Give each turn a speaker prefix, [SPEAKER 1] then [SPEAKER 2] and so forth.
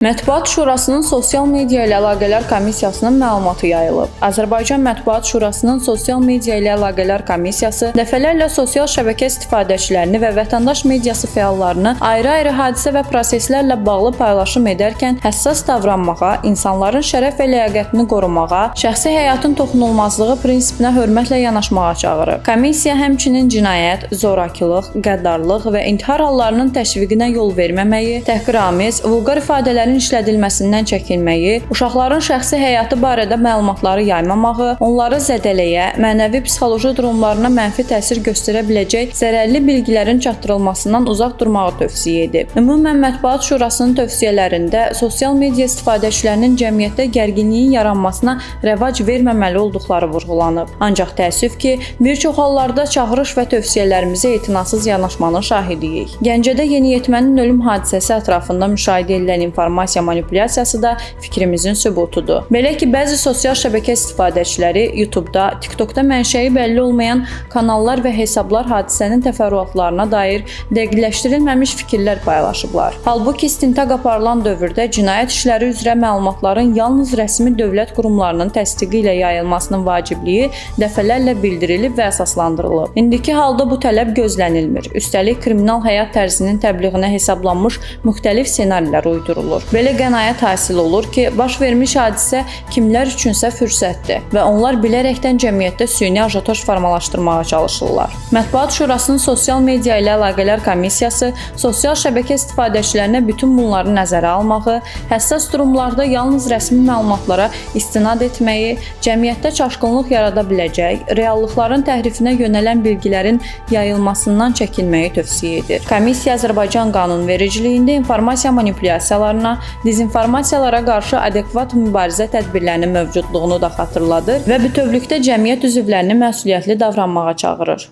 [SPEAKER 1] Mətbuat Şurasının Sosial Media ilə Əlaqələr Komissiyasının məlumatı yayılıb. Azərbaycan Mətbuat Şurasının Sosial Media ilə Əlaqələr Komissiyası dəfələrlə sosial şəbəkə istifadəçilərini və vətəndaş mediası fəallarını ayrı-ayrı hadisə və proseslərlə bağlı paylaşım edərkən həssas davranmağa, insanların şərəf və ləyaqətini qorumağa, şəxsi həyatın toxunulmazlığı prinsipinə hörmətlə yanaşmağa çağırıb. Komissiya həmçinin cinayət, zorakılıq, qəddarlıq və intihar hallarının təşviqinə yol verməməyi, təhqiramiz, vulqar ifadələrin işlədilməsindən çəkinməyi, uşaqların şəxsi həyatı barədə məlumatları yaymamağı, onları zədələyə, mənəvi-psixoloji durumlarına mənfi təsir göstərə biləcək zərərli bilgilərin çatdırılmasından uzaq durmağı tövsiyə edib. Ümumən Mətbuat Şurasının tövsiyələrində sosial media istifadəçilərinin cəmiyyətdə gərginliyin yaranmasına rəvac verməməli olduqları vurğulanıb. Ancaq təəssüf ki, bir çox hallarda çağırış və tövsiyələrimizə etinasız yanaşmanın şahidiyik. Gəncədə yeniyetmənin ölüm hadisəsi ətrafında müşahidə edilən informasiya manipulyasiyası da fikrimizin sübutudur. Belə ki, bəzi sosial şəbəkə istifadəçiləri YouTube-da, TikTok-da mənşəyi bəlli olmayan kanallar və hesablar hadisənin təfərrüatlarına dair dəqiqləşdirilməmiş fikirlər paylaşıblar. Halbuki istintaq aparılan dövrdə cinayət işləri üzrə məlumatların yalnız rəsmi dövlət qurumlarının təsdiqi ilə yayılmasının vacibliyi dəfələrlə bildirilib və əsaslandırılıb. İndiki halda bu tələb gözlənilmir. Üstəlik kriminal həyat tərzinin təbliğinə hesablanmış müxtəlif ssenarilər uydurulur. Belə qənaət hasil olur ki, baş vermiş hadisə kimlər üçünsə fürsətdir və onlar bilərəkdən cəmiyyətdə süni ajotaj formalaşdırmağa çalışırlar. Mətbuat Şurasının Sosial Media ilə Əlaqələr Komissiyası sosial şəbəkə istifadəçilərinə bütün bunları nəzərə almağı, həssas durumlarda yalnız rəsmi məlumatlara istinad etməyi, cəmiyyətdə çaşqınlıq yarada biləcək, reallıqların təhrifinə yönələn bilgilərin yayılmasından çəkinməyi tövsiyə edir. Komissiya Azərbaycan qanunvericiliyində informasiya manipulyasiyalarına, dezinformasiyalara qarşı adekvat mübarizə tədbirlərinin mövcudluğunu da xatırladır və bütövlükdə cəmiyyət üzvlərini məsuliyyətli davranmağa çağırır.